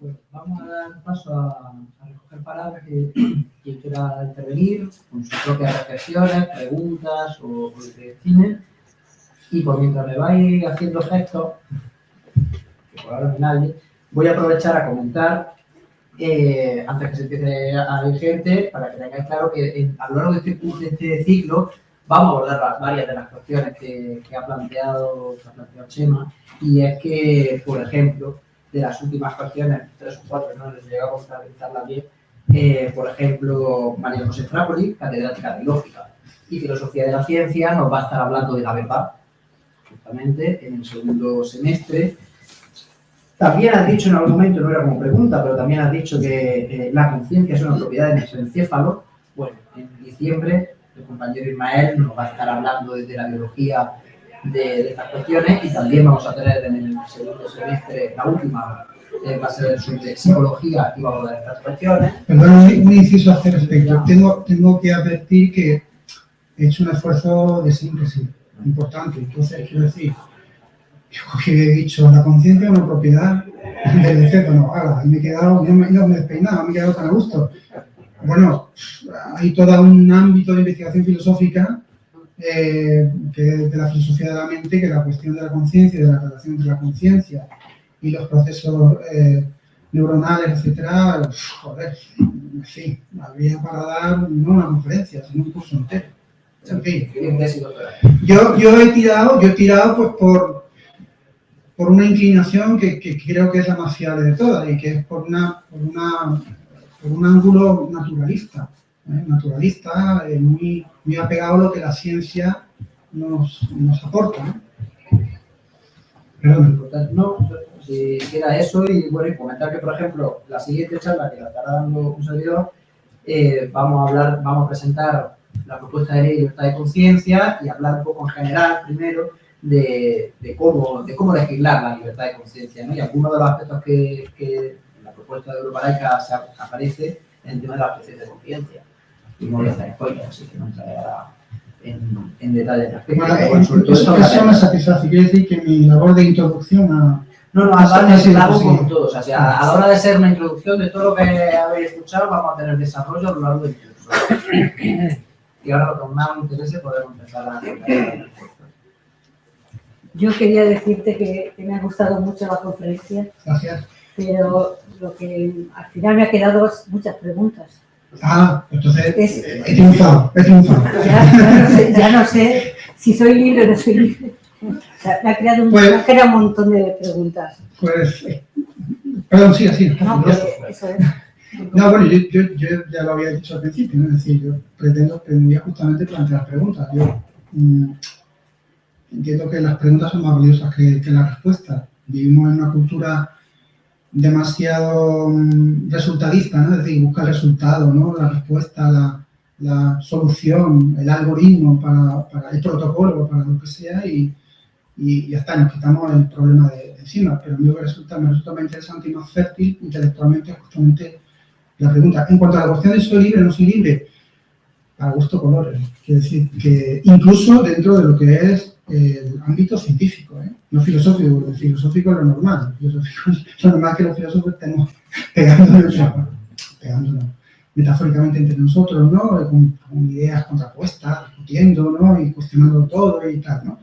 Pues vamos a dar paso a recoger palabras que quien quiera intervenir con sus propias reflexiones, preguntas o lo que destinen. Y por mientras me vais haciendo gestos, que por ahora no hay nadie, voy a aprovechar a comentar, antes que se empiece a ir gente, para que tengáis claro que a lo largo de este ciclo vamos a abordar varias de las cuestiones que ha planteado Chema, y es que, por ejemplo, de las últimas cuestiones, 3 o 4, no les llegamos a analizarlas bien, por ejemplo, María José Frápoli, catedrática de Lógica y Filosofía de la Ciencia, nos va a estar hablando de la verdad, justamente en el segundo semestre. También has dicho en algún momento, no era como pregunta, pero también has dicho que la conciencia es una propiedad de nuestro encéfalo. Bueno, en diciembre el compañero Ismael nos va a estar hablando desde la biología de estas cuestiones, y también vamos a tener en el segundo semestre, la última, va a ser sobre psicología, y vamos a ver estas cuestiones. Perdón, un inciso a hacer respecto. Tengo que advertir que he hecho un esfuerzo de síntesis importante. Entonces, quiero decir, yo he dicho, la conciencia es una propiedad del encéfalo. Ahí me he quedado, no me he despeinado, me he quedado tan a gusto. Bueno, hay todo un ámbito de investigación filosófica que de la filosofía de la mente, que la cuestión de la conciencia, de la relación entre la conciencia y los procesos neuronales, etcétera, joder, en fin, habría para dar no una conferencia, sino un curso entero. En fin, yo he tirado pues por una inclinación que creo que es la más fiable de todas, y que es por un ángulo naturalista. Naturalista, muy apegado a lo que la ciencia nos aporta, ¿no? Perdón. No, si queda eso, y bueno, y comentar que, por ejemplo, la siguiente charla, que la estará dando un servidor, vamos a presentar la propuesta de ley de libertad de conciencia y hablar un poco en general, primero, de cómo legislar la libertad de conciencia, ¿no? Y algunos de los aspectos que en la propuesta de Europa Laica aparece en el tema de la objeción de conciencia. Y no voy a hacer spoilers, así que no entraré ahora en detalle al respecto. Bueno, sobre todo eso me satisface. Quiere decir que mi labor de introducción a... No, aparte la hago con todos. O sea, a la hora de ser una introducción de todo lo que habéis escuchado, vamos a tener desarrollo a lo largo del curso. Y ahora, con más interés, podemos empezar a hablar. Yo quería decirte que me ha gustado mucho la conferencia. Gracias. Pero lo que al final me ha quedado es muchas preguntas. Entonces he triunfado. Ya no sé si soy libre o no soy libre. O sea, me ha creado un montón de preguntas. Perdón, sí, así. No, eso es. No, bueno, yo ya lo había dicho al principio, ¿no? Es decir, yo pretendía justamente plantear preguntas. Yo entiendo que las preguntas son más valiosas que las respuestas. Vivimos en una cultura demasiado resultadista, ¿no? Es decir, buscar resultados, ¿no? La respuesta, la solución, el algoritmo para el protocolo, para lo que sea, y ya está, nos quitamos el problema de encima. Pero a mí me resulta más interesante y más fértil intelectualmente justamente la pregunta. En cuanto a la cuestión de soy libre o no soy libre, a gusto colores. Quiero decir que incluso dentro de lo que es el ámbito científico, no filosófico, porque el filosófico es lo normal. Lo normal que los filósofos estemos pegándonos metafóricamente entre nosotros, ¿no? Con ideas contrapuestas, discutiendo, ¿no? Y cuestionando todo y tal, ¿no?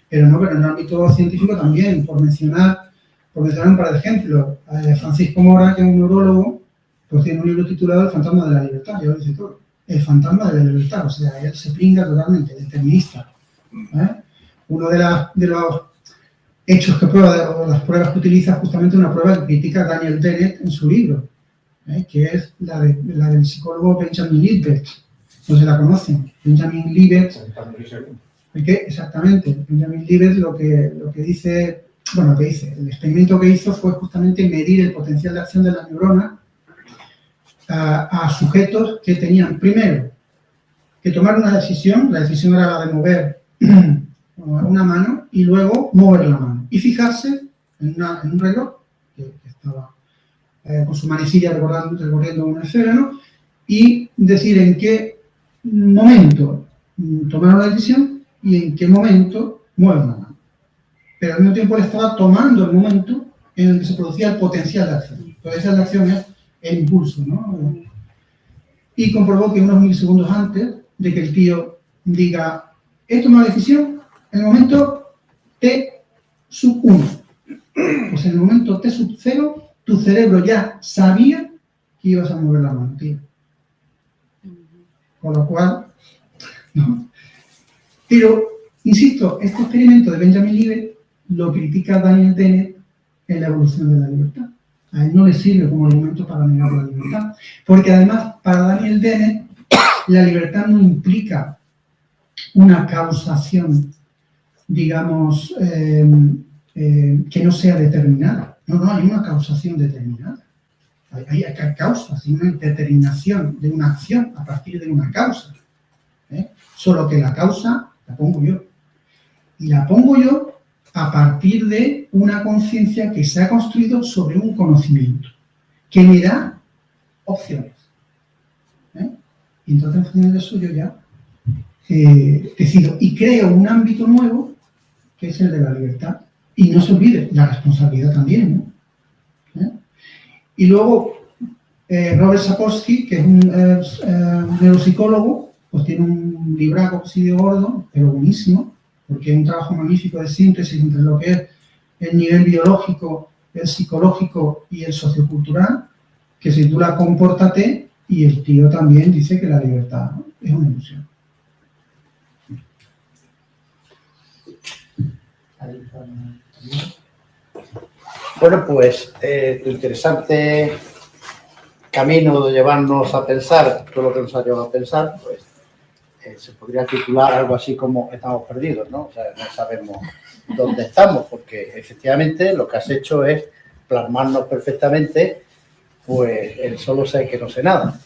Pero en el ámbito científico también, por mencionar un par de ejemplos. Francisco Mora, que es un neurólogo, pues tiene un libro titulado El fantasma de la libertad, ya lo dice todo. El fantasma de la libertad, o sea, él se pringa totalmente, determinista. Uno de los hechos que prueba, o las pruebas que utiliza, justamente una prueba que critica Daniel Dennett en su libro, que es la del psicólogo Benjamin Libet. No se la conocen. Benjamin Libet. Exactamente. Benjamin Libet lo que dice, el experimento que hizo fue justamente medir el potencial de acción de las neuronas a sujetos que tenían, primero, que tomar una decisión. La decisión era la de mover una mano y luego mover la mano. Y fijarse en un reloj que estaba con su manecilla recorriendo una esfera, ¿no? Y decir en qué momento tomaron la decisión y en qué momento mueven la mano. Pero al mismo tiempo él estaba tomando el momento en el que se producía el potencial de acción. Entonces esa acción es el impulso, ¿no? Y comprobó que unos milisegundos antes de que el tío diga, he tomado una decisión, en el momento T sub 1, pues en el momento T sub 0, tu cerebro ya sabía que ibas a mover la mano, tío. Con lo cual, no. Pero, insisto, este experimento de Benjamin Libet lo critica Daniel Dennett en la evolución de la libertad. A él no le sirve como argumento para negar la libertad. Porque además, para Daniel Dennett, la libertad no implica una causación, digamos, que no sea determinada. No hay una causación determinada. Hay causas y una determinación de una acción a partir de una causa. Solo que la causa la pongo yo. Y la pongo yo a partir de una conciencia que se ha construido sobre un conocimiento, que me da opciones. Y entonces, en función de eso, yo ya decido y creo un ámbito nuevo, que es el de la libertad. Y no se olvide, la responsabilidad también, ¿no? Y luego, Robert Sapolsky, que es un neuropsicólogo, pues tiene un libraco así de gordo, pero buenísimo, porque es un trabajo magnífico de síntesis entre lo que es el nivel biológico, el psicológico y el sociocultural, que se titula Compórtate, y el tío también dice que la libertad, ¿no?, es una ilusión. Bueno, pues interesante camino de llevarnos a pensar, todo lo que nos ha llevado a pensar, pues se podría titular algo así como estamos perdidos, ¿no? O sea, no sabemos dónde estamos, porque efectivamente lo que has hecho es plasmarnos perfectamente, pues el solo sé que no sé nada,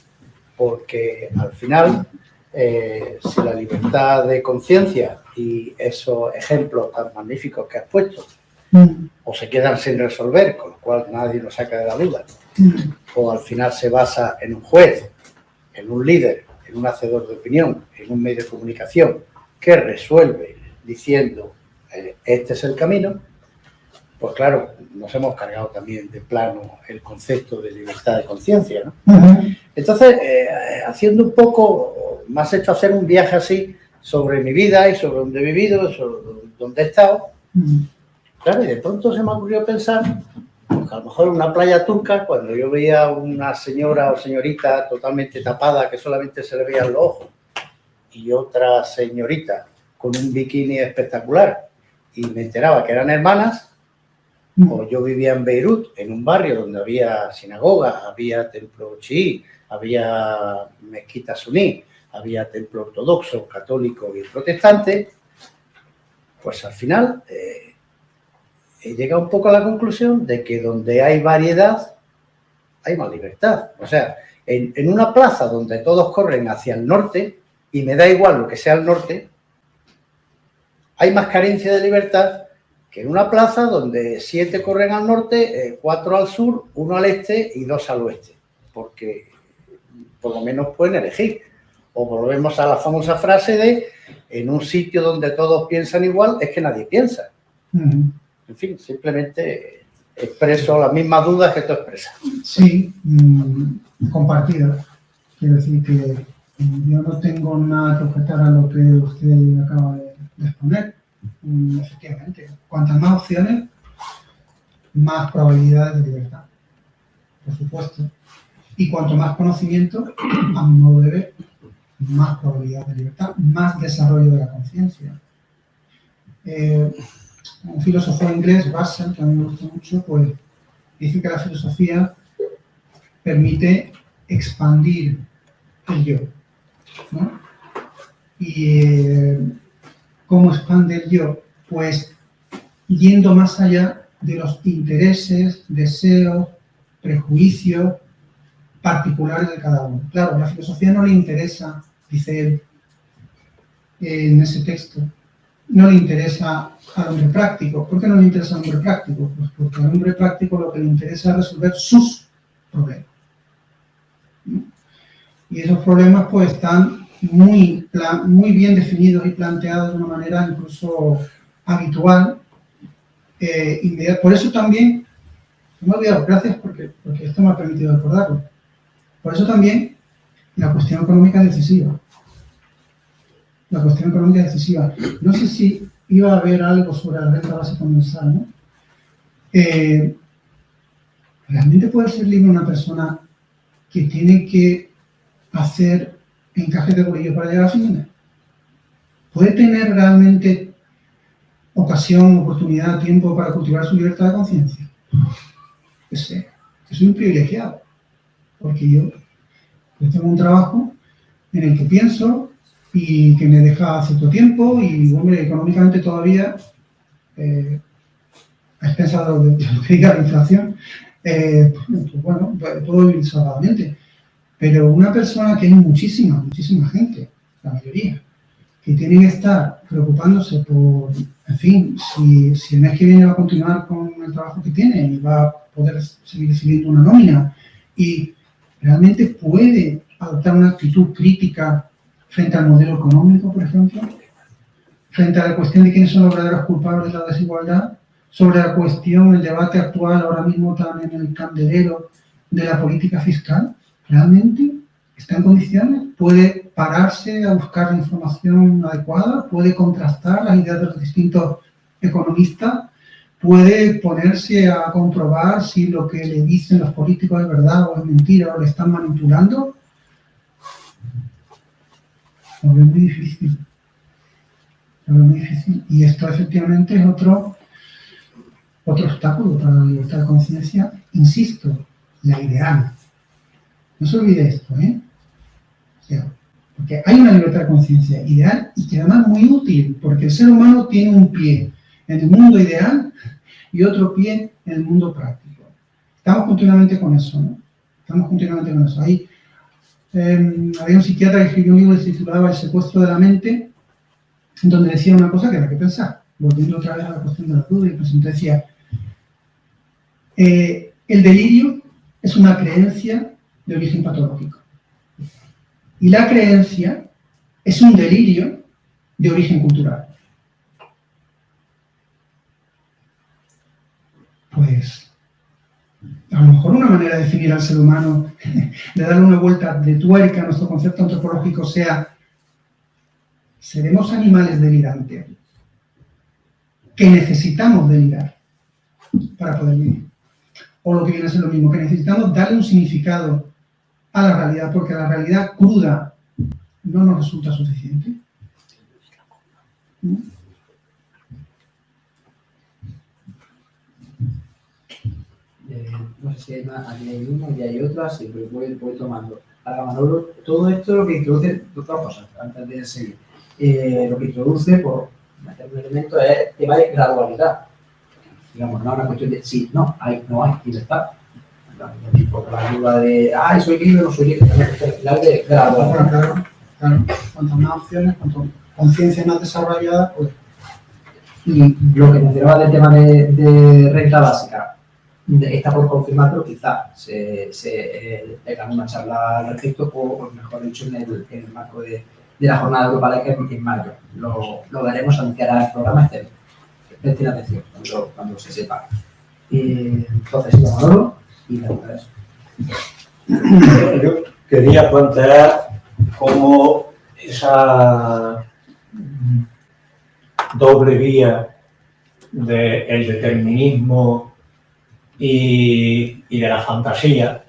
porque al final, si la libertad de conciencia y esos ejemplos tan magníficos que has puesto, o se quedan sin resolver, con lo cual nadie nos saca de la duda, o al final se basa en un juez, en un líder, en un hacedor de opinión, en un medio de comunicación que resuelve diciendo este es el camino, pues claro, nos hemos cargado también de plano el concepto de libertad de conciencia, ¿no? Entonces, haciendo un poco, me has hecho hacer un viaje así sobre mi vida y sobre dónde he vivido, sobre dónde he estado. Claro, y de pronto se me ocurrió pensar, pues, que a lo mejor en una playa turca, cuando yo veía a una señora o señorita totalmente tapada, que solamente se le veían los ojos, y otra señorita con un bikini espectacular, y me enteraba que eran hermanas, o yo vivía en Beirut, en un barrio donde había sinagoga, había templo chií, había mezquita suní, había templo ortodoxo, católico y protestante, pues al final he llegado un poco a la conclusión de que donde hay variedad, hay más libertad. O sea, en una plaza donde todos corren hacia el norte, y me da igual lo que sea el norte, hay más carencia de libertad que en una plaza donde 7 corren al norte, 4 al sur, 1 al este y 2 al oeste. Porque por lo menos pueden elegir. O volvemos a la famosa frase de en un sitio donde todos piensan igual, es que nadie piensa. En fin, simplemente expreso las mismas dudas que tú expresas. Sí, compartidas. Quiero decir que yo no tengo nada que objetar a lo que usted acaba de exponer. Efectivamente, cuantas más opciones, más probabilidades de libertad, por supuesto. Y cuanto más conocimiento, a mi modo de ver, más probabilidades de libertad, más desarrollo de la conciencia. Un filósofo inglés, Russell, que a mí me gusta mucho, pues dice que la filosofía permite expandir el yo, ¿no? Y ¿cómo expande el yo? Pues yendo más allá de los intereses, deseos, prejuicios particulares de cada uno. Claro, la filosofía no le interesa, dice él en ese texto, no le interesa al hombre práctico. ¿Por qué no le interesa al hombre práctico? Pues porque al hombre práctico lo que le interesa es resolver sus problemas, ¿no? Y esos problemas pues están muy bien definidos y planteados de una manera incluso habitual, inmediata. Por eso también me he olvidado, gracias porque esto me ha permitido recordarlo. Por eso también la cuestión económica es decisiva. La cuestión económica es decisiva. No sé si iba a haber algo sobre la renta básica universal, ¿no? ¿Realmente puede ser libre una persona que tiene que hacer encajes de bolillo para llegar a fin de mes? ¿Puede tener realmente ocasión, oportunidad, tiempo para cultivar su libertad de conciencia? Que soy un privilegiado, porque yo tengo un trabajo en el que pienso y que me deja cierto tiempo y, hombre, económicamente todavía, a expensas de lo que diga la inflación, pues bueno, puedo vivir salvadamente. Pero una persona que hay muchísima gente, la mayoría, que tienen que estar preocupándose por, en fin, si el mes que viene va a continuar con el trabajo que tiene y va a poder seguir recibiendo una nómina y realmente puede adoptar una actitud crítica frente al modelo económico, por ejemplo, frente a la cuestión de quiénes son los verdaderos culpables de la desigualdad, sobre la cuestión, el debate actual ahora mismo tan en el candelero de la política fiscal, ¿realmente está en condiciones? ¿Puede pararse a buscar la información adecuada? ¿Puede contrastar las ideas de los distintos economistas? ¿Puede ponerse a comprobar si lo que le dicen los políticos es verdad o es mentira o le están manipulando? Lo veo muy difícil. Lo veo muy difícil. Y esto efectivamente es otro obstáculo para la libertad de conciencia. Insisto, la ideal. No se olvide esto, ¿eh? O sea, porque hay una libertad de conciencia ideal y que además es muy útil, porque el ser humano tiene un pie en el mundo ideal y otro pie en el mundo práctico. Estamos continuamente con eso, ¿no? Estamos continuamente con eso. Había un psiquiatra que escribió un libro que se titulaba El secuestro de la mente, donde decía una cosa que era que pensar, volviendo otra vez a la cuestión de la duda, y pues entonces decía, el delirio es una creencia de origen patológico. Y la creencia es un delirio de origen cultural. Pues, a lo mejor una manera de definir al ser humano, de darle una vuelta de tuerca a nuestro concepto antropológico sea, seremos animales delirantes, que necesitamos delirar para poder vivir. O lo que viene a ser lo mismo, que necesitamos darle un significado a la realidad, porque la realidad cruda no nos resulta suficiente. ¿No? No sé si hay más, aquí hay una y hay otra, sí, pero voy tomando. Para Manolo, todo esto lo que introduce, dos cosas, antes de seguir. Lo que introduce, por meter un elemento, es el tema de gradualidad. Digamos, no es una cuestión de sí, no hay libertad. Por la duda de, soy libre o no soy libre, es final de gradualidad. Claro. Cuantas más opciones, cuanto conciencia más desarrollada, pues. Y lo que mencionaba del tema de renta básica, está por confirmar, pero quizá se tenga una charla al respecto, o mejor dicho, en el marco de la jornada grupal que es en mayo. Lo daremos, anunciará el programa, presten atención cuando se sepa. Entonces, Manolo, y la eso. Yo quería plantear cómo esa doble vía del determinismo y de la fantasía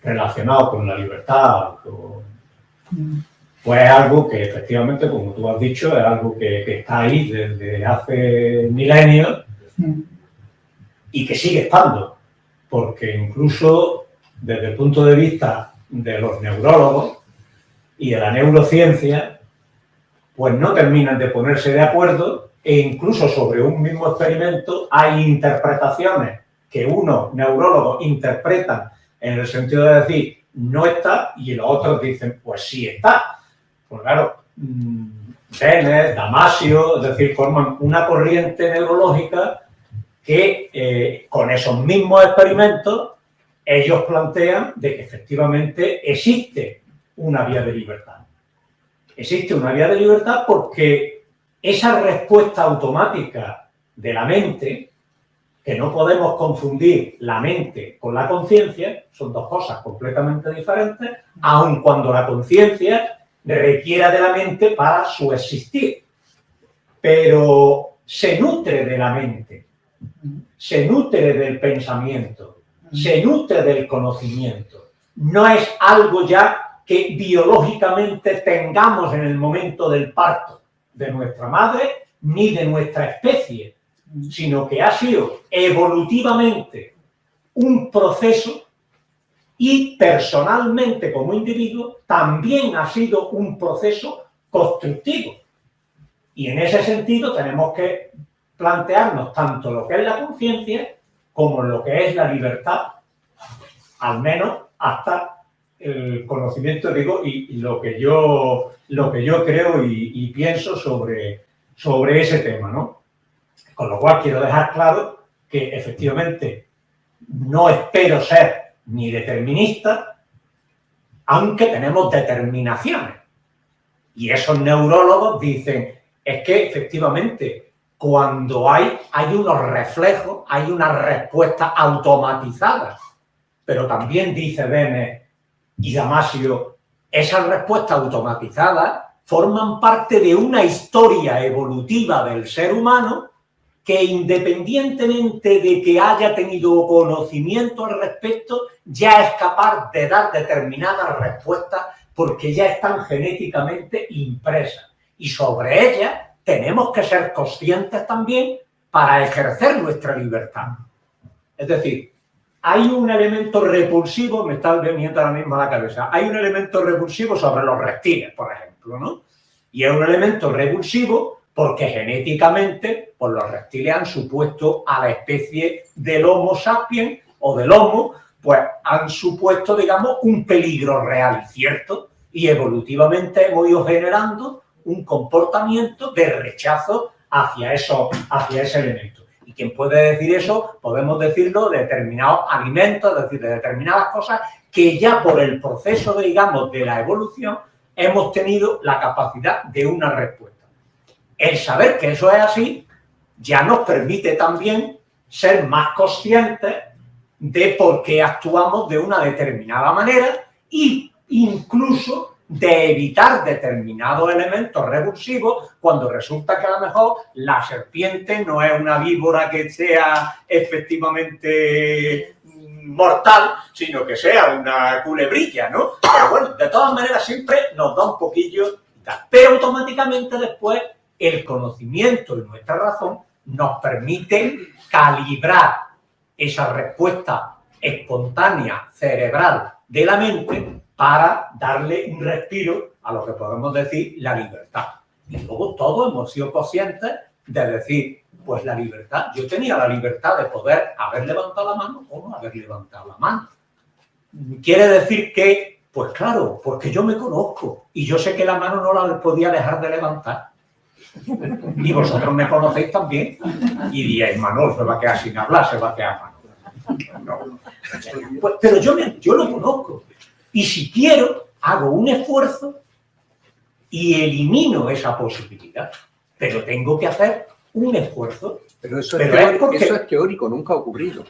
relacionado con la libertad, pues es algo que efectivamente, como tú has dicho, es algo que está ahí desde hace milenios y que sigue estando, porque incluso desde el punto de vista de los neurólogos y de la neurociencia, pues no terminan de ponerse de acuerdo e incluso sobre un mismo experimento hay interpretaciones que unos neurólogos interpretan en el sentido de decir no está y los otros dicen pues sí está. Pues claro, Denner, Damasio, es decir, forman una corriente neurológica que con esos mismos experimentos ellos plantean de que efectivamente existe una vía de libertad. Existe una vía de libertad porque esa respuesta automática de la mente que no podemos confundir la mente con la conciencia, son dos cosas completamente diferentes, aun cuando la conciencia requiera de la mente para su existir. Pero se nutre de la mente, se nutre del pensamiento, se nutre del conocimiento. No es algo ya que biológicamente tengamos en el momento del parto de nuestra madre ni de nuestra especie, sino que ha sido evolutivamente un proceso y personalmente como individuo también ha sido un proceso constructivo. Y en ese sentido tenemos que plantearnos tanto lo que es la conciencia como lo que es la libertad, al menos hasta el conocimiento, digo, y lo que yo creo y pienso sobre ese tema, ¿no? Con lo cual quiero dejar claro que efectivamente no espero ser ni determinista, aunque tenemos determinaciones. Y esos neurólogos dicen, es que efectivamente cuando hay unos reflejos, hay unas respuestas automatizadas. Pero también dice Dennett y Damasio, esas respuestas automatizadas forman parte de una historia evolutiva del ser humano que independientemente de que haya tenido conocimiento al respecto, ya es capaz de dar determinadas respuestas porque ya están genéticamente impresas. Y sobre ellas tenemos que ser conscientes también para ejercer nuestra libertad. Es decir, hay un elemento repulsivo, me está viniendo ahora mismo a la cabeza, hay un elemento repulsivo sobre los reptiles, por ejemplo, ¿no? Y es un elemento repulsivo porque genéticamente pues los reptiles han supuesto a la especie del Homo sapiens o del Homo, pues han supuesto, digamos, un peligro real y cierto, y evolutivamente hemos ido generando un comportamiento de rechazo hacia ese elemento. Y quien puede decir eso, podemos decirlo de determinados alimentos, es decir, de determinadas cosas que ya por el proceso, digamos, de la evolución hemos tenido la capacidad de una respuesta. El saber que eso es así ya nos permite también ser más conscientes de por qué actuamos de una determinada manera e incluso de evitar determinados elementos revulsivos cuando resulta que a lo mejor la serpiente no es una víbora que sea efectivamente mortal, sino que sea una culebrilla, ¿no? Pero bueno, de todas maneras siempre nos da un poquillo y tal. Pero automáticamente después el conocimiento y nuestra razón nos permiten calibrar esa respuesta espontánea cerebral de la mente para darle un respiro a lo que podemos decir la libertad. Y luego todos hemos sido conscientes de decir, pues la libertad, yo tenía la libertad de poder haber levantado la mano o no haber levantado la mano. Quiere decir que, pues claro, porque yo me conozco y yo sé que la mano no la podía dejar de levantar. Y vosotros me conocéis también. Y diréis, Manol se va a quedar sin hablar, se va a quedar Manol. No. Pues, pero yo lo conozco. Y si quiero, hago un esfuerzo y elimino esa posibilidad. Pero tengo que hacer un esfuerzo. Pero eso es teórico, nunca ha ocurrido.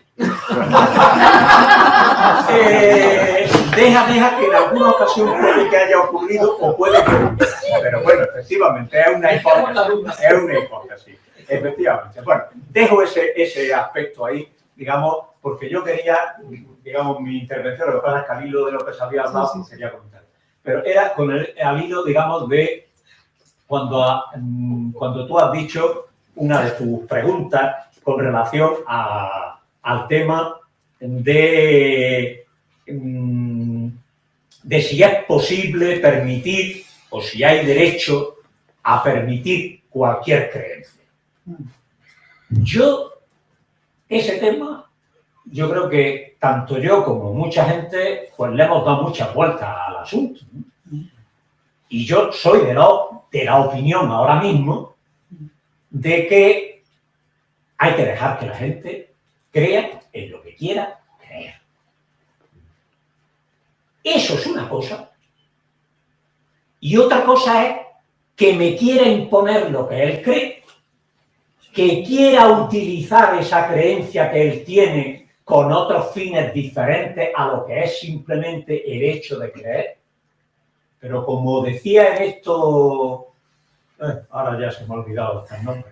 Deja que en alguna ocasión puede que haya ocurrido o puede que no. Pero bueno, efectivamente, es una hipótesis. Efectivamente. Bueno, dejo ese aspecto ahí, digamos, porque yo quería, digamos, mi intervención, lo que pasa es que al hilo de lo que se había hablado, pues quería comentar. Pero era con al hilo, digamos, de cuando tú has dicho una de tus preguntas con relación al tema de si es posible permitir o si hay derecho a permitir cualquier creencia. Ese tema, yo creo que tanto yo como mucha gente, pues le hemos dado muchas vueltas al asunto. Y yo soy de la opinión ahora mismo de que hay que dejar que la gente crea en lo que quiera creer. Eso es una cosa. Y otra cosa es que me quiera imponer lo que él cree, que quiera utilizar esa creencia que él tiene con otros fines diferentes a lo que es simplemente el hecho de creer. Pero como decía en esto, ahora ya se me ha olvidado el nombre.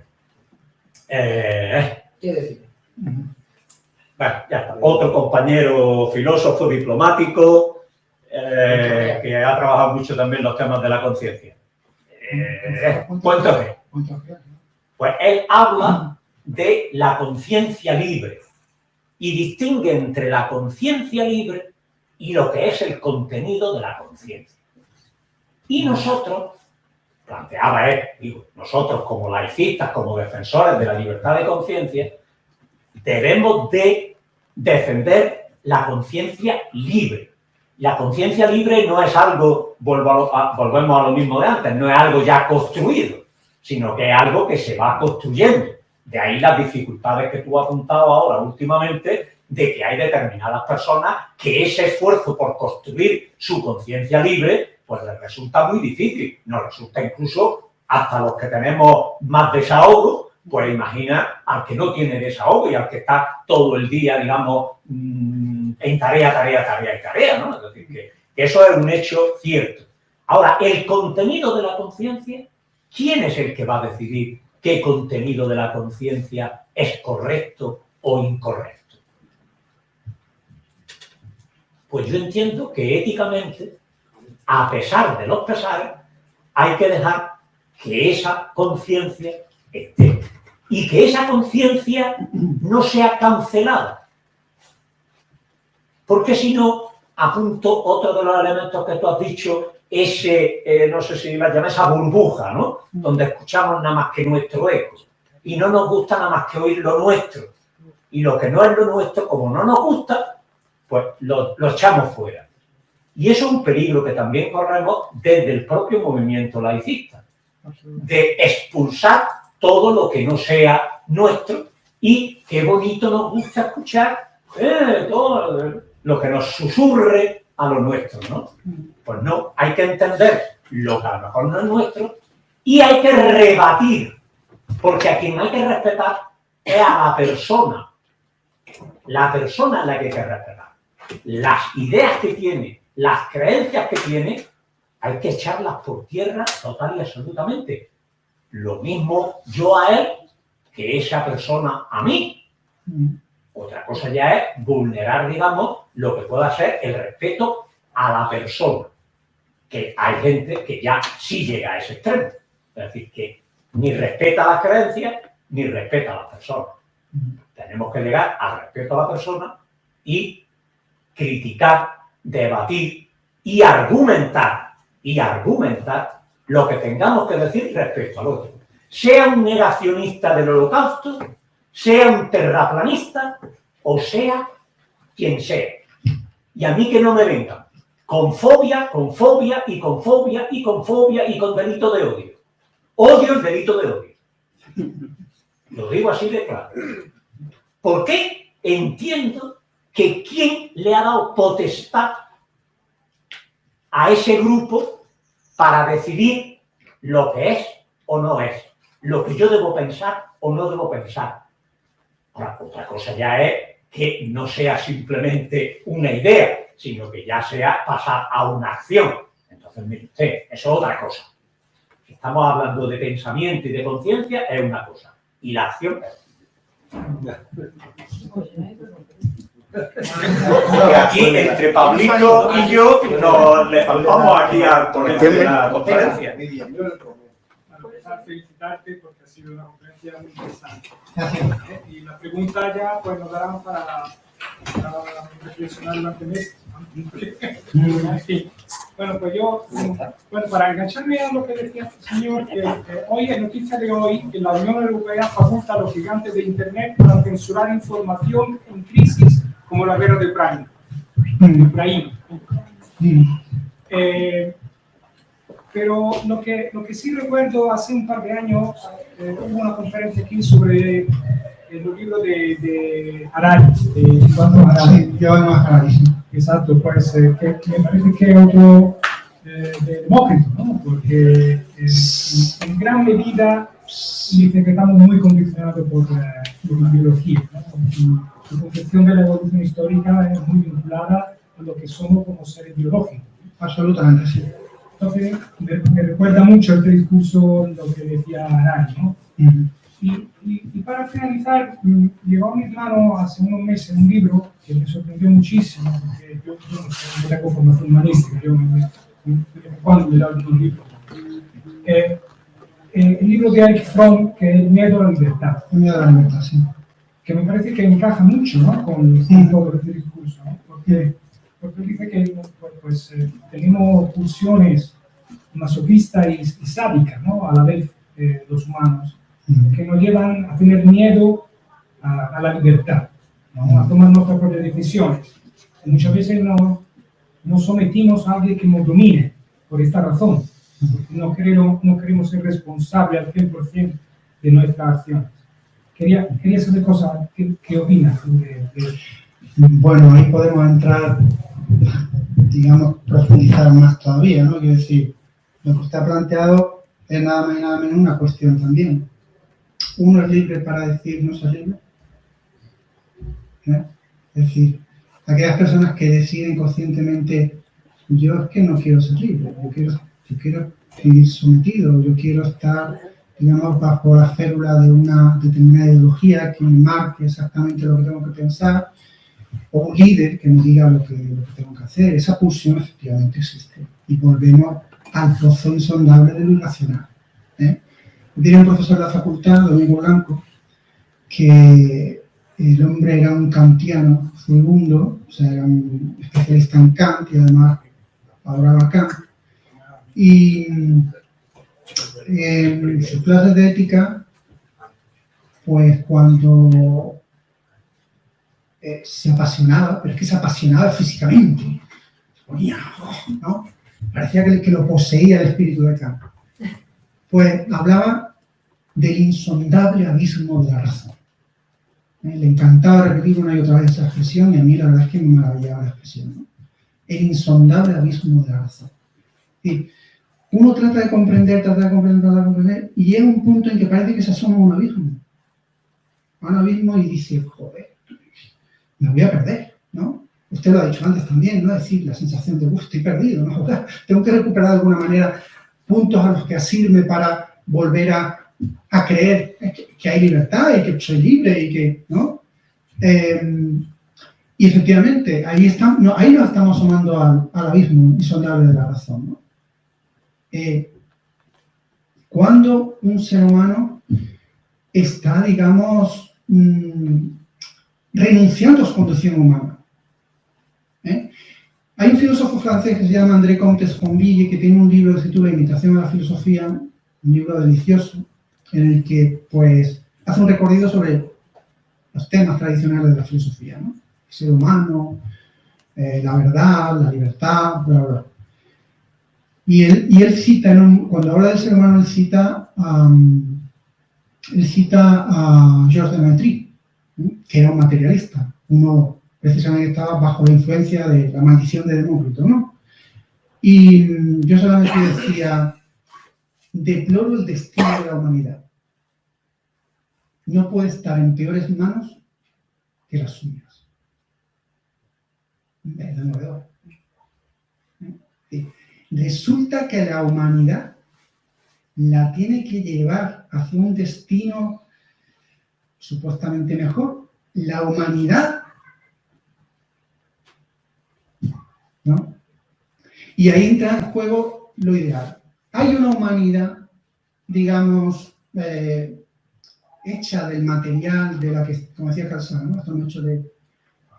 ¿Qué decir? Bueno, ya está. Otro compañero filósofo diplomático que ha trabajado mucho también los temas de la conciencia. Poincaré. Pues él habla de la conciencia libre y distingue entre la conciencia libre y lo que es el contenido de la conciencia. Y nosotros, planteaba él, digo, nosotros como laicistas, como defensores de la libertad de conciencia, debemos de defender la conciencia libre. La conciencia libre no es algo, volvemos a lo mismo de antes, no es algo ya construido, sino que es algo que se va construyendo. De ahí las dificultades que tú has apuntado ahora últimamente, de que hay determinadas personas que ese esfuerzo por construir su conciencia libre, pues les resulta muy difícil. Nos resulta incluso, hasta los que tenemos más desahogo, pues imagina al que no tiene desahogo y al que está todo el día, digamos, en tarea, ¿no? Es decir, que eso es un hecho cierto. Ahora, el contenido de la conciencia, ¿quién es el que va a decidir qué contenido de la conciencia es correcto o incorrecto? Pues yo entiendo que éticamente, a pesar de los pesares, hay que dejar que esa conciencia esté. Y que esa conciencia no sea cancelada. Porque si no, apunto otro de los elementos que tú has dicho, ese, no sé si la llamas, esa burbuja, ¿no? Donde escuchamos nada más que nuestro eco. Y no nos gusta nada más que oír lo nuestro. Y lo que no es lo nuestro, como no nos gusta, pues lo echamos fuera. Y eso es un peligro que también corremos desde el propio movimiento laicista. De expulsar todo lo que no sea nuestro y qué bonito nos gusta escuchar todo lo que nos susurre a lo nuestro, ¿no? Pues no, hay que entender lo que a lo mejor no es nuestro y hay que rebatir, porque a quien hay que respetar es a la persona. La persona es la que hay que respetar. Las ideas que tiene, las creencias que tiene, hay que echarlas por tierra total y absolutamente. Lo mismo yo a él que esa persona a mí. Otra cosa ya es vulnerar, digamos, lo que pueda ser el respeto a la persona. Que hay gente que ya sí llega a ese extremo. Es decir, que ni respeta las creencias ni respeta a las personas. Tenemos que llegar al respeto a la persona y criticar, debatir y argumentar lo que tengamos que decir respecto al otro. Sea un negacionista del holocausto, sea un terraplanista o sea quien sea. Y a mí que no me vengan con fobia y con delito de odio. Odio el delito de odio. Lo digo así de claro. ¿Por qué? Entiendo que quién le ha dado potestad a ese grupo para decidir lo que es o no es, lo que yo debo pensar o no debo pensar. Ahora, otra cosa ya es que no sea simplemente una idea, sino que ya sea pasar a una acción. Entonces, mire usted, eso es otra cosa. Si estamos hablando de pensamiento y de conciencia, es una cosa. Y la acción es que aquí, entre Pablito y yo, nos le faltamos aquí al ponente de la conferencia. Para felicitarte porque ha sido una conferencia muy interesante. Y la pregunta ya pues nos darán para reflexionar durante meses. En fin. Bueno, pues yo, para engancharme a lo que decía este señor, hoy es noticia de hoy que la Unión Europea faculta a los gigantes de Internet para censurar información en crisis como la guerra de Ucrania. Pero lo que sí recuerdo, hace un par de años hubo una conferencia aquí sobre el libro de Harari, exacto, pues que me parece que es otro de Demócrito, ¿no? Porque en gran medida dice que estamos muy condicionados por la biología, ¿no? Su concepción de la evolución histórica es muy vinculada a lo que somos como seres biológicos. Absolutamente, sí. Entonces, me recuerda mucho este discurso lo que decía Arari, ¿no? Y para finalizar, llegó a mis manos hace unos meses un libro que me sorprendió muchísimo, porque yo no tengo formación humanística, yo cuando leo algunos libros. El libro de Erich Fromm, que es El miedo a la libertad. El miedo a la libertad, sí. Que me parece que encaja mucho, ¿no?, con todo este discurso, ¿no? Porque dice que pues, tenemos pulsiones masoquistas y sádicas, ¿no?, a la vez, los humanos, que nos llevan a tener miedo a la libertad, ¿no?, a tomar nuestras propias decisiones. Y muchas veces nos sometimos a alguien que nos domine por esta razón. No queremos ser responsables al 100% de nuestras acciones. Quería saber cosas, ¿qué opinas de eso? Bueno, ahí podemos entrar, digamos, profundizar más todavía, ¿no? Quiero decir, lo que usted ha planteado es nada más y nada menos una cuestión también. ¿Uno es libre para decir no ser libre? ¿Eh? Es decir, aquellas personas que deciden conscientemente, yo es que no quiero ser libre, yo quiero vivir sometido, yo quiero estar, digamos, bajo la férula de una determinada ideología que me marque exactamente lo que tengo que pensar, o un líder que me diga lo que tengo que hacer. Esa pulsión efectivamente existe. Y volvemos al pozo insondable de lo irracional. Tiene un profesor de la facultad, Domingo Blanco, que el hombre era un kantiano furibundo, o sea, era un especialista en Kant y además adoraba Kant. Y en sus clases de ética, pues cuando se apasionaba, pero es que se apasionaba físicamente, se ponía, ¿no? Parecía que lo poseía el espíritu de Kant. Pues hablaba del insondable abismo de la razón. Le encantaba repetir una y otra vez esa expresión, y a mí la verdad es que me maravillaba la expresión, ¿no? El insondable abismo de la razón. Y uno trata de comprender, y llega un punto en que parece que se asoma a un abismo y dice, joder, me voy a perder, ¿no? Usted lo ha dicho antes también, ¿no? Es decir, la sensación de, estoy perdido, ¿no? Tengo que recuperar de alguna manera puntos a los que asirme para volver a creer que hay libertad y que soy libre y que, ¿no? Y efectivamente, ahí nos estamos asomando al abismo insondable de la razón, ¿no? Cuando un ser humano está, digamos, renunciando a su condición humana. Hay un filósofo francés que se llama André Comte-Sponville, que tiene un libro que se titula Imitación a la filosofía, un libro delicioso, en el que, pues, hace un recorrido sobre los temas tradicionales de la filosofía, ¿no? El ser humano, la verdad, la libertad, bla, bla. Y él cita, cuando habla del ser humano, él cita a Georges de Maitri, que era un materialista, uno precisamente estaba bajo la influencia de la maldición de Demócrito, ¿no? Y Georges de Maitri decía, deploro el destino de la humanidad. No puede estar en peores manos que las suyas. Es demoledor. Resulta que la humanidad la tiene que llevar hacia un destino supuestamente mejor. La humanidad, ¿no? Y ahí entra en juego lo ideal. Hay una humanidad, digamos, hecha del material de la que, como decía Carl Sagan, ¿no? Están hechos de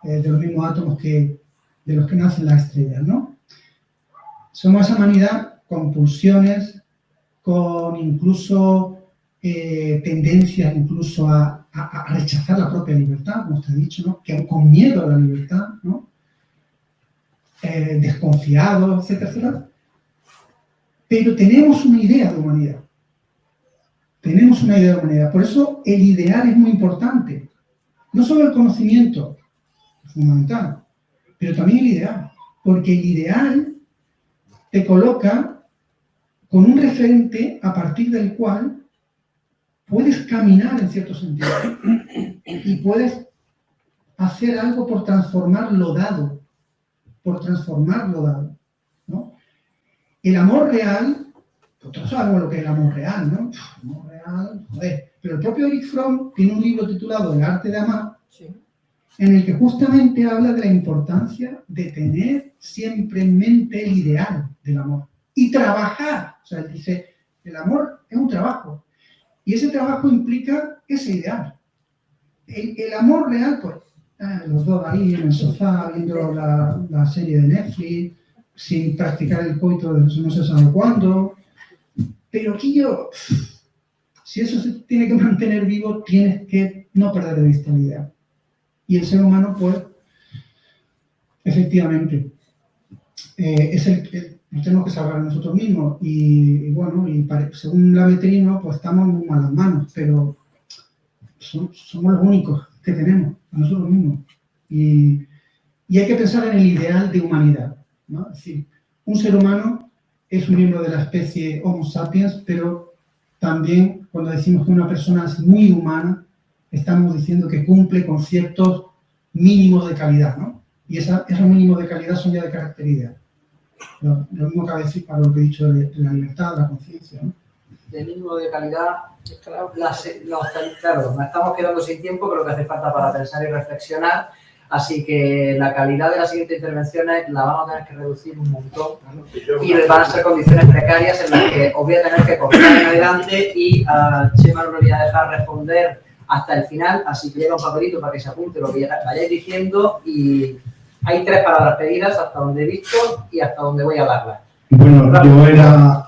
los mismos átomos de los que nacen las estrellas, ¿no? Somos esa humanidad con pulsiones, con incluso tendencias incluso a rechazar la propia libertad, como usted ha dicho, ¿no? Con miedo a la libertad, ¿no? Desconfiados, etcétera, etcétera. Pero tenemos una idea de humanidad. Tenemos una idea de humanidad. Por eso el ideal es muy importante. No solo el conocimiento, es fundamental, pero también el ideal. Porque el ideal te coloca con un referente a partir del cual puedes caminar en cierto sentido y puedes hacer algo por transformar lo dado, ¿no? El amor real, todos sabemos lo que es el amor real, ¿no? El amor real, joder. Pero el propio Erich Fromm tiene un libro titulado El arte de amar, en el que justamente habla de la importancia de tener siempre en mente el ideal del amor y trabajar. O sea, él dice, el amor es un trabajo y ese trabajo implica ese ideal. El amor real, pues, los dos ahí en el sofá viendo la serie de Netflix, sin practicar el coito desde no se sabe cuándo. Pero aquí si eso se tiene que mantener vivo, tienes que no perder de vista la idea. Y el ser humano, pues, efectivamente, nos tenemos que salvar a nosotros mismos. Y bueno, según la Metrino, pues estamos en muy malas manos, pero somos los únicos que tenemos, a nosotros mismos. Y hay que pensar en el ideal de humanidad, ¿no? Es decir, un ser humano es un miembro de la especie Homo sapiens, pero también cuando decimos que una persona es muy humana, estamos diciendo que cumple con ciertos mínimos de calidad, ¿no? Y esos mínimos de calidad son ya de carácter ideal. Lo mismo cabe decir para lo que he dicho de la libertad, de la conciencia, ¿no? De mínimo de calidad, claro, nos estamos quedando sin tiempo, creo que hace falta para pensar y reflexionar, así que la calidad de las siguientes intervenciones la vamos a tener que reducir un montón y van a ser condiciones precarias en las que os voy a tener que cortar en adelante y a Chema no le voy a dejar responder hasta el final, así que lleva un papelito para que se apunte lo que vayáis diciendo y hay 3 palabras pedidas hasta donde he visto y hasta donde voy a darlas. Bueno, yo era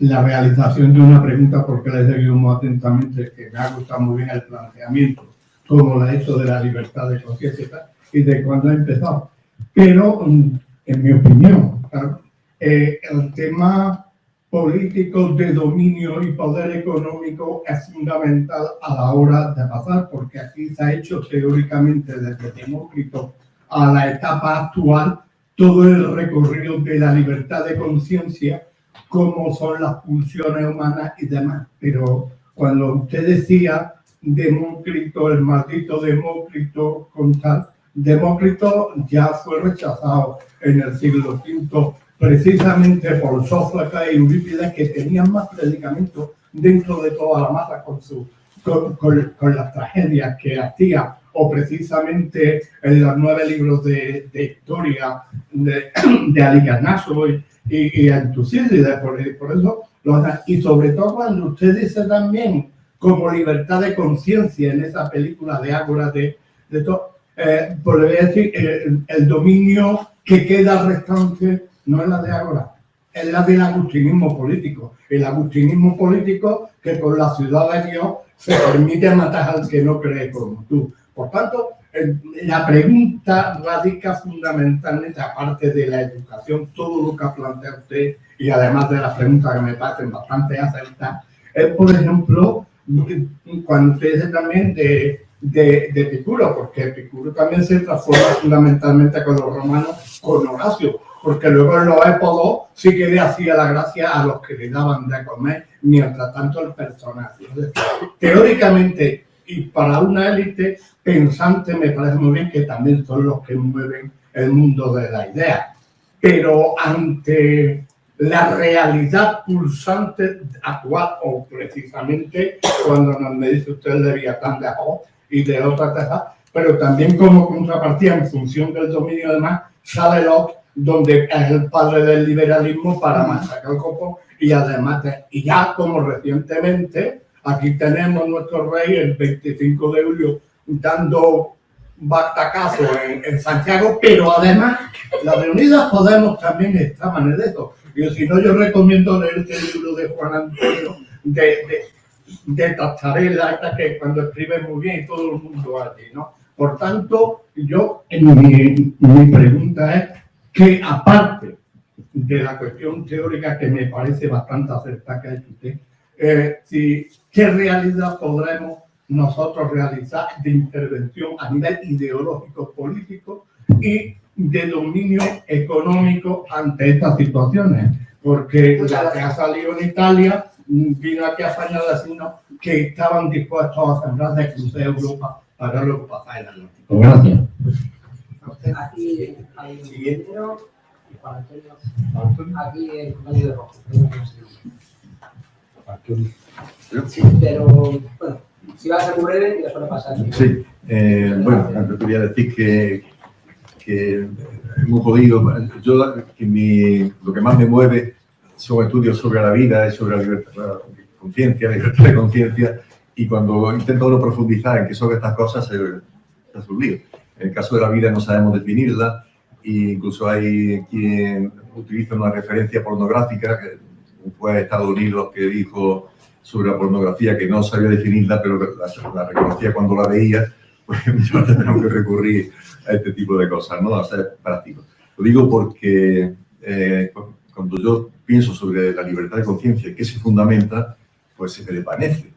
la realización de una pregunta porque la he seguido muy atentamente, que me ha gustado muy bien el planteamiento, como lo ha hecho de la libertad de conciencia y de cuándo ha empezado. Pero, en mi opinión, claro, el tema político de dominio y poder económico es fundamental a la hora de pasar, porque aquí se ha hecho teóricamente desde Demócrito a la etapa actual todo el recorrido de la libertad de conciencia, cómo son las pulsiones humanas y demás. Pero cuando usted decía Demócrito, el maldito Demócrito con tal, Demócrito ya fue rechazado en el siglo V precisamente por Sófocles y Eurípides, que tenían más predicamentos dentro de toda la masa con las tragedias que hacía, o precisamente en los 9 libros de historia de Alicarnaso y Tucídides, por eso, y sobre todo cuando usted dice también como libertad de conciencia en esa película de Ágora de todo, pues le voy a decir, el dominio que queda restante no es la de Ágora, es la del agustinismo político. El agustinismo político que con la ciudad de Dios se permite matar al que no cree como tú. Por tanto, la pregunta radica fundamentalmente, aparte de la educación, todo lo que ha planteado usted, y además de las preguntas que me parecen bastante acertadas, es, por ejemplo, cuando usted dice también de Epicuro, porque Epicuro también se transforma fundamentalmente con los romanos, con Horacio, porque luego en los épodos sí que le hacía la gracia a los que le daban de comer, mientras tanto el personaje. Entonces, teóricamente, y para una élite pensante, me parece muy bien que también son los que mueven el mundo de la idea. Pero ante la realidad pulsante actual, o precisamente cuando me dice usted el Leviatán de Job y de otra teja, pero también como contrapartida en función del dominio además, sale Locke, donde es el padre del liberalismo para machacar el copo, y además, y ya como recientemente, aquí tenemos nuestro rey el 25 de julio dando batacazo en Santiago, pero además la de Unidas Podemos también estaban en esto. Y si no, yo recomiendo leer este libro de Juan Antonio de Tacharela, que cuando escribe muy bien y todo el mundo allí, ¿no? Por tanto, mi pregunta es que aparte de la cuestión teórica que me parece bastante acertada que ha hecho usted, ¿qué realidad podremos nosotros realizar de intervención a nivel ideológico, político y de dominio económico ante estas situaciones? Porque la que ha salido en Italia vino aquí a España a decirnos que estaban dispuestos a cerrar de cruzar Europa para luego pasar el Atlántico. Gracias. Aquí hay un compañero, Juan Antonio. Aquí el compañero de rojo. Sí, pero bueno, si vas a cubrir y después pasar. Sí, bueno, antes quería decir que es muy jodido. Yo, lo que más me mueve son estudios sobre la vida y sobre la libertad de conciencia, la libertad de conciencia, y cuando intento uno profundizar en qué son estas cosas, se hace un lío. En el caso de la vida no sabemos definirla, e incluso hay quien utiliza una referencia pornográfica, un juez de Estados Unidos que dijo sobre la pornografía que no sabía definirla, pero la reconocía cuando la veía. Pues muchas veces tenemos que recurrir a este tipo de cosas, ¿no? A ser prácticos. Lo digo porque cuando yo pienso sobre la libertad de conciencia y qué se fundamenta, pues se me desvanece.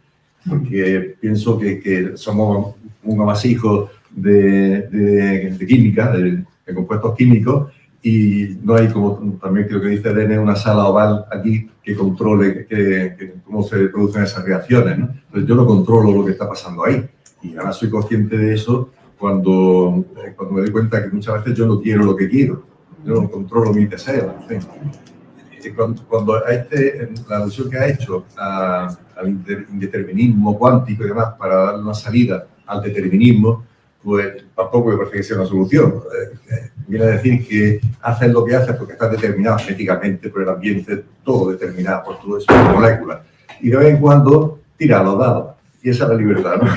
Porque pienso que somos un amasijo de química, de compuestos químicos, y no hay, como también creo que dice Irene, una sala oval aquí que controle cómo se producen esas reacciones, ¿no? Entonces yo no controlo lo que está pasando ahí. Y ahora soy consciente de eso cuando me doy cuenta que muchas veces yo no quiero lo que quiero. Yo no controlo mis deseos. En fin. Cuando la alusión que ha hecho al indeterminismo cuántico y demás para dar una salida al determinismo, pues tampoco me parece que sea una solución. Viene a decir que haces lo que haces porque estás determinado genéticamente por el ambiente, todo determinado por todo eso, por moléculas. Y de vez en cuando tira a los dados. Y esa es la libertad, ¿no?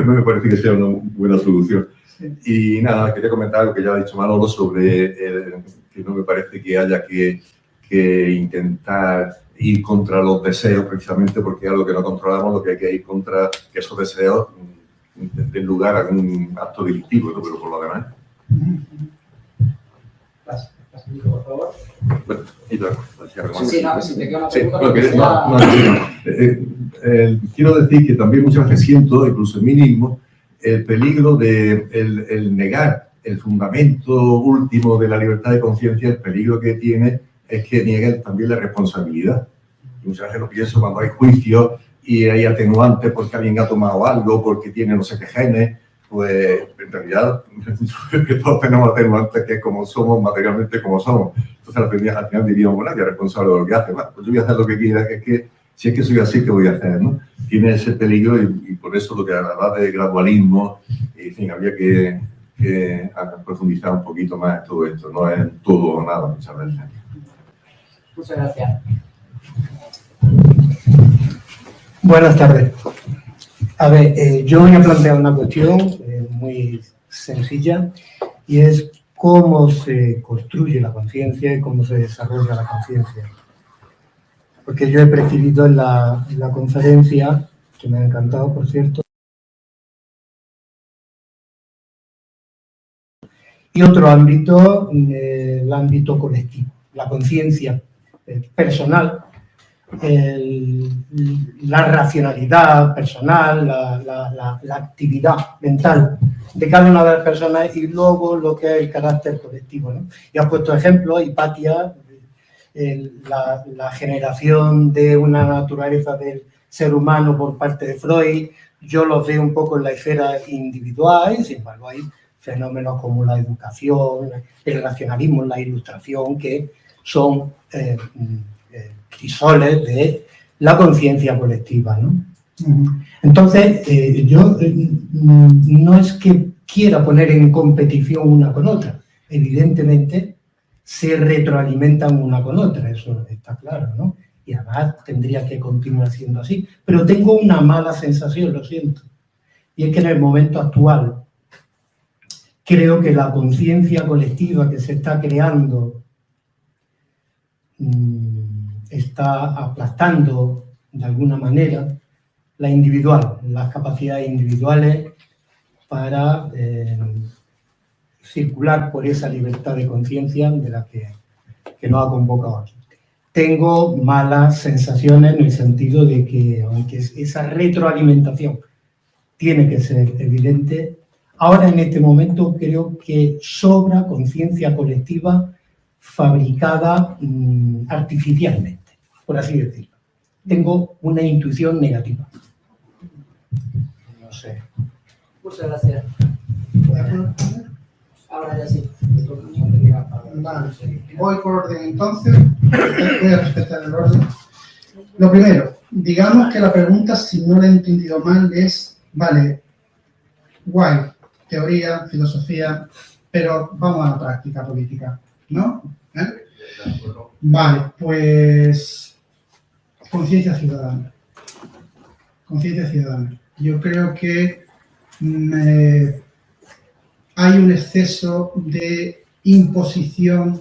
No me parece que sea una buena solución. Y nada, quería comentar algo que ya ha dicho Manolo sobre que no me parece que haya que intentar ir contra los deseos, precisamente porque es algo que no controlamos, lo que hay que ir contra que esos deseos den lugar a un acto delictivo, ¿no? Pero por lo demás. Por favor. Bueno, y luego, Sí, no, si te queda una sí, pregunta, quiero decir que también muchas veces siento, incluso en mí mismo, el peligro de el negar el fundamento último de la libertad de conciencia. El peligro que tiene es que niegue también la responsabilidad. Y muchas veces lo pienso cuando hay juicios y hay atenuantes porque alguien ha tomado algo, porque tiene no sé qué genes, pues en realidad que todos tenemos atenuantes, que es como somos, materialmente como somos. Entonces al final diríamos, bueno, que es responsable de lo que hace. Bueno, pues yo voy a hacer lo que quiera, que es que si es que soy así, ¿qué voy a hacer, no? Tiene ese peligro y por eso lo que hablaba de gradualismo, en fin, habría que profundizar un poquito más en todo esto. No es todo o nada muchas veces. Muchas gracias. Buenas tardes. A ver, yo voy a plantear una cuestión muy sencilla, y es cómo se construye la conciencia y cómo se desarrolla la conciencia. Porque yo he percibido en la conferencia, que me ha encantado, por cierto, y otro ámbito, el ámbito colectivo, la conciencia personal, la racionalidad personal, la actividad mental de cada una de las personas, y luego lo que es el carácter colectivo, ¿no? Y has puesto ejemplos, Hipatia, la generación de una naturaleza del ser humano por parte de Freud. Yo los veo un poco en la esfera individual, y sin embargo hay fenómenos como la educación, el racionalismo, la ilustración, que son crisoles de la conciencia colectiva, ¿no? Entonces, yo no es que quiera poner en competición una con otra, evidentemente se retroalimentan una con otra, eso está claro, ¿no? Y además tendría que continuar siendo así. Pero tengo una mala sensación, lo siento, y es que en el momento actual creo que la conciencia colectiva que se está creando está aplastando de alguna manera la individual, las capacidades individuales para circular por esa libertad de conciencia de la que nos ha convocado aquí. Tengo malas sensaciones en el sentido de que, aunque esa retroalimentación tiene que ser evidente, ahora en este momento creo que sobra conciencia colectiva fabricada artificialmente, por así decirlo. tengo una intuición negativa. No sé. Muchas gracias. Ahora ya sí. Vale, voy por orden entonces. Voy a respetar el orden. Lo primero, digamos que la pregunta, si no la he entendido mal, es, vale, guay, teoría, filosofía, pero vamos a la práctica política, ¿no? Vale, pues conciencia ciudadana. Conciencia ciudadana. Yo creo que hay un exceso de imposición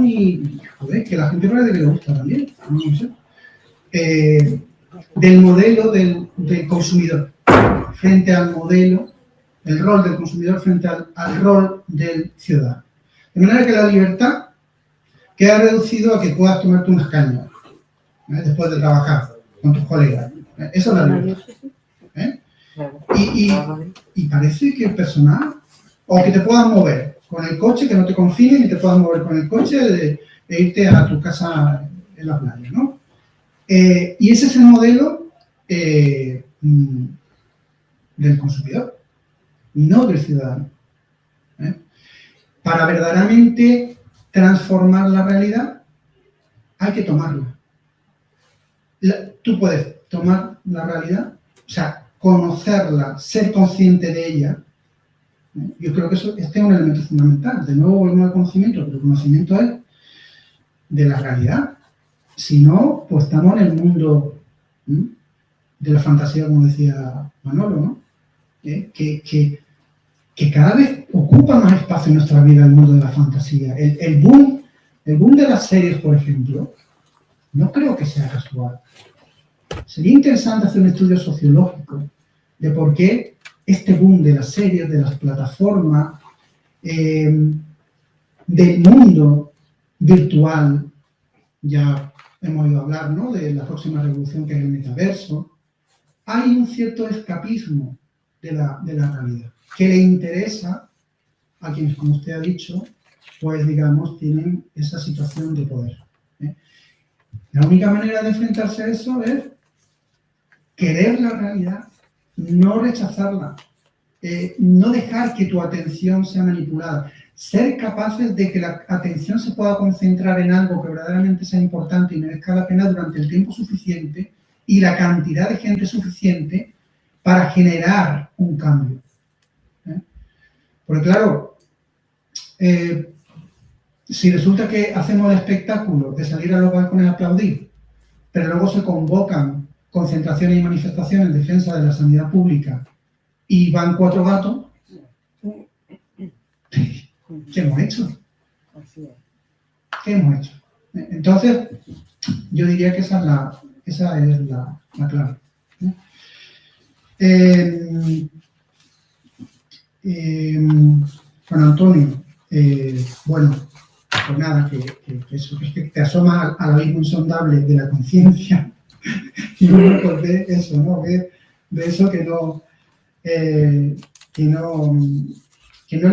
y, joder, que la gente parece que le gusta también, no sé. Del modelo del consumidor frente al modelo, el rol del consumidor frente al rol del ciudadano. De manera que la libertad queda reducido a que puedas tomarte unas cañas después de trabajar con tus colegas. Esa es la libertad. Y parece que el personal, o que te puedas mover con el coche, que no te confinen y te puedas mover con el coche de irte a tu casa en la playa, ¿no? Y ese es el modelo del consumidor, no del ciudadano. Para verdaderamente transformar la realidad, hay que tomarla. Tú puedes tomar la realidad, o sea, conocerla, ser consciente de ella. Yo creo que este es un elemento fundamental. De nuevo volvemos al conocimiento, pero el conocimiento es de la realidad. Si no, pues estamos en el mundo de la fantasía, como decía Manolo, ¿no? Que cada vez ocupa más espacio en nuestra vida el mundo de la fantasía. El boom de las series, por ejemplo, no creo que sea casual. Sería interesante hacer un estudio sociológico de por qué este boom de las series, de las plataformas, del mundo virtual, ya hemos oído hablar, ¿no?, de la próxima revolución que es el metaverso. Hay un cierto escapismo de la realidad que le interesa a quienes, como usted ha dicho, pues digamos, tienen esa situación de poder. La única manera de enfrentarse a eso es querer la realidad, no rechazarla, no dejar que tu atención sea manipulada, ser capaces de que la atención se pueda concentrar en algo que verdaderamente sea importante y merezca la pena durante el tiempo suficiente y la cantidad de gente suficiente para generar un cambio. Porque claro, si resulta que hacemos el espectáculo de salir a los balcones a aplaudir, pero luego se convocan concentraciones y manifestaciones en defensa de la sanidad pública y van 4 gatos, ¿qué hemos hecho? ¿Qué hemos hecho? Entonces, yo diría que esa es la clave. Juan Antonio, bueno, pues nada, que eso, que te asomas al abismo insondable de la conciencia y uno pues ve eso, ¿no? Ve eso que no le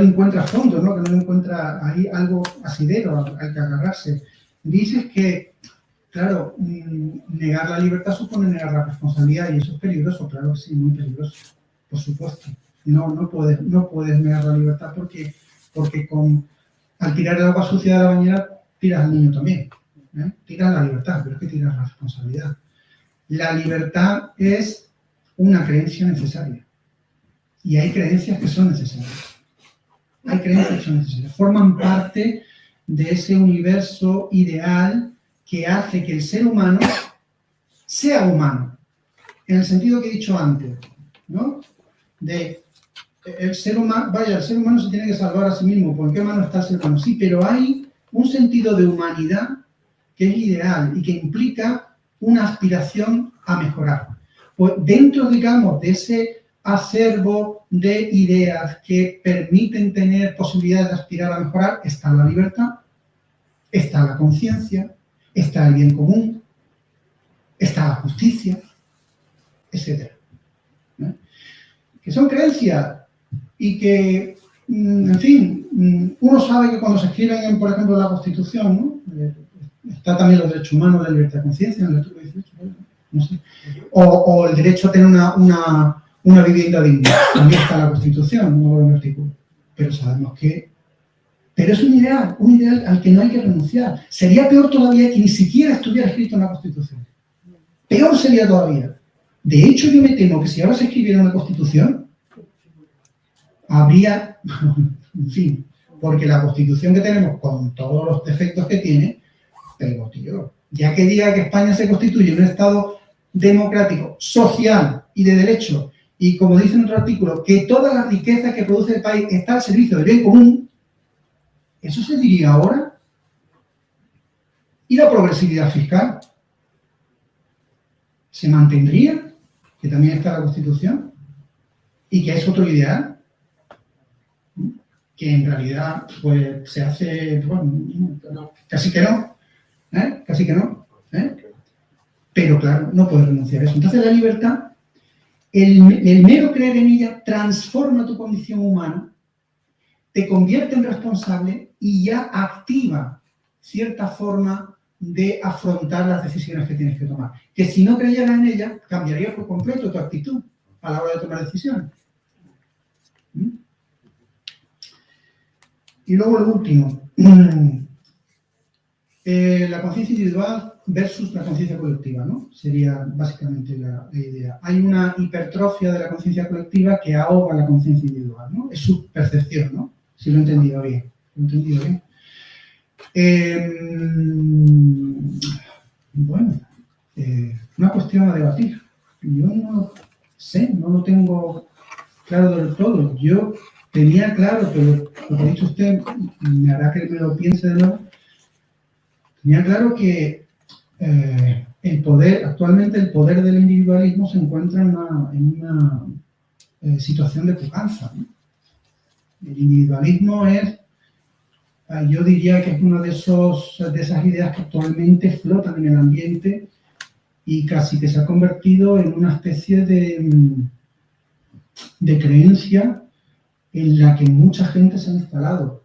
encuentra fondo, ¿no? Que no le encuentra ahí algo asidero al que agarrarse. Dices que, claro, negar la libertad supone negar la responsabilidad y eso es peligroso, claro que sí, muy peligroso, por supuesto. No puedes negar la libertad porque al tirar el agua sucia de la bañera tiras al niño también. Tiras la libertad, pero es que tiras la responsabilidad. La libertad es una creencia necesaria. Y hay creencias que son necesarias. Hay creencias que son necesarias. Forman parte de ese universo ideal que hace que el ser humano sea humano. En el sentido que he dicho antes, ¿no? El ser humano se tiene que salvar a sí mismo. ¿Por qué mano está el ser humano? Sí, pero hay un sentido de humanidad que es ideal y que implica una aspiración a mejorar. Pues dentro, digamos, de ese acervo de ideas que permiten tener posibilidades de aspirar a mejorar, está la libertad, está la conciencia, está el bien común, está la justicia, etc. Que son creencias y que, en fin, uno sabe que cuando se escriben, por ejemplo, la Constitución, ¿no? Está también los derechos humanos, la libertad de conciencia en el artículo 18, no sé. O el derecho a tener una vivienda digna, también está en la Constitución, no en el artículo. Pero sabemos que... Pero es un ideal al que no hay que renunciar. Sería peor todavía que ni siquiera estuviera escrito en la Constitución. Peor sería todavía. De hecho, yo me temo que si ahora se escribiera una Constitución, habría... En fin, porque la Constitución que tenemos, con todos los defectos que tiene, pero, tío, ya que diga que España se constituye un Estado democrático, social y de derecho, y como dice en otro artículo, que toda la riqueza que produce el país está al servicio del bien común, ¿eso se diría ahora? ¿Y la progresividad fiscal? ¿Se mantendría? Que también está en la Constitución. ¿Y que es otro ideal? Que en realidad, pues, se hace, bueno, casi que no. Casi que no. Pero claro, no puedes renunciar a eso. Entonces la libertad, el mero creer en ella, transforma tu condición humana, te convierte en responsable y ya activa cierta forma de afrontar las decisiones que tienes que tomar. Que si no creyeras en ella, cambiaría por completo tu actitud a la hora de tomar decisiones. Y luego lo último, la conciencia individual versus la conciencia colectiva, ¿no? Sería básicamente la idea. Hay una hipertrofia de la conciencia colectiva que ahoga la conciencia individual, ¿no? Es su percepción, ¿no? Si lo he entendido bien. ¿Lo he entendido bien? Bueno, una cuestión a debatir. Yo no sé, no lo tengo claro del todo. Yo tenía claro, pero lo que ha dicho usted me hará que me lo piense de nuevo. Tenía claro que actualmente el poder del individualismo se encuentra en una situación de pujanza, ¿no? El individualismo es, yo diría que es una de esas ideas que actualmente flotan en el ambiente y casi que se ha convertido en una especie de creencia en la que mucha gente se ha instalado.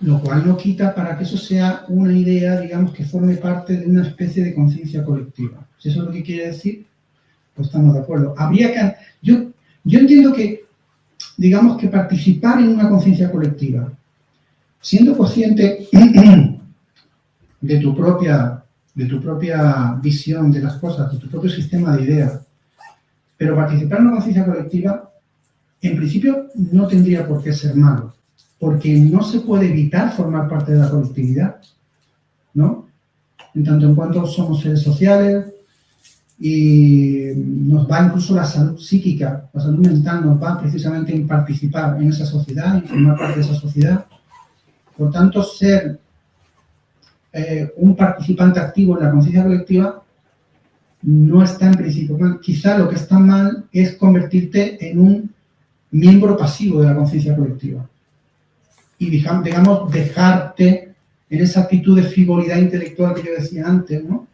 Lo cual no quita para que eso sea una idea, digamos, que forme parte de una especie de conciencia colectiva. Si eso es lo que quiere decir, pues estamos de acuerdo. Yo entiendo que, digamos, que participar en una conciencia colectiva, siendo consciente de tu propia visión de las cosas, de tu propio sistema de ideas, pero participar en una conciencia colectiva, en principio, no tendría por qué ser malo, porque no se puede evitar formar parte de la colectividad, ¿no? En tanto en cuanto somos seres sociales y nos va incluso la salud psíquica, la salud mental nos va precisamente en participar en esa sociedad, en formar parte de esa sociedad. Por tanto, ser un participante activo en la conciencia colectiva no está en principio mal. Quizá lo que está mal es convertirte en un miembro pasivo de la conciencia colectiva. Y, digamos, dejarte en esa actitud de frivolidad intelectual que yo decía antes, ¿no?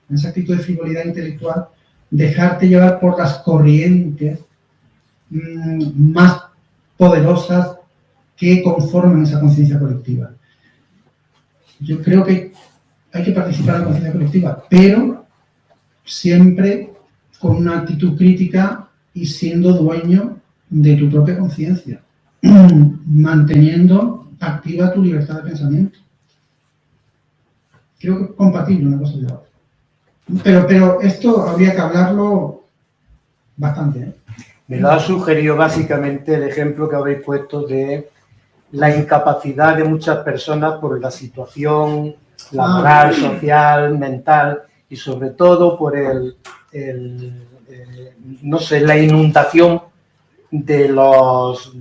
En esa actitud de frivolidad intelectual, dejarte llevar por las corrientes más poderosas que conforman esa conciencia colectiva. Yo creo que hay que participar en la conciencia colectiva, pero siempre con una actitud crítica y siendo dueño de tu propia conciencia, manteniendo activa tu libertad de pensamiento. Creo que es compatible una cosa y la otra. Pero esto habría que hablarlo bastante, ¿eh? Me lo ha sugerido básicamente el ejemplo que habéis puesto de la incapacidad de muchas personas por la situación laboral, social, mental y sobre todo por no sé, la inundación de los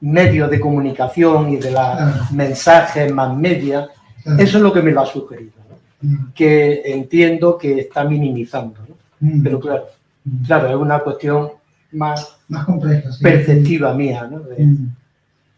medios de comunicación y de los mensajes más media. Eso es lo que me lo ha sugerido, ¿no? Que entiendo que está minimizando, ¿no? Pero claro, es una cuestión más compleja, sí, perceptiva mía, ¿no?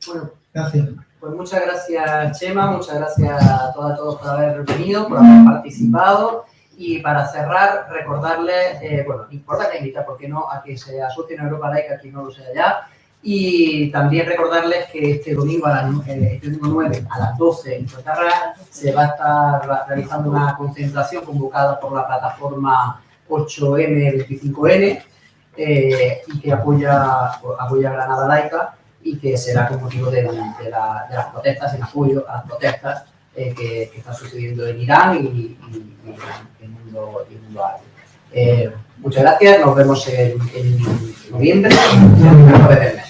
Bueno, gracias. Pues muchas gracias, Chema, muchas gracias a todos por haber venido, por haber participado. Y para cerrar, recordarles, bueno, no importa que invitar, ¿por qué no?, a que se asocien a Europa Laica, quien no lo sea ya, Y también recordarles que este domingo, este domingo 9 a las 12 en Fuenterrabía se va a estar realizando una concentración convocada por la plataforma 8M25N y que apoya Granada Laica y que será con motivo de las protestas, en apoyo a las protestas que están sucediendo en Irán y en el mundo árabe. Muchas gracias, nos vemos en noviembre, a través del mes.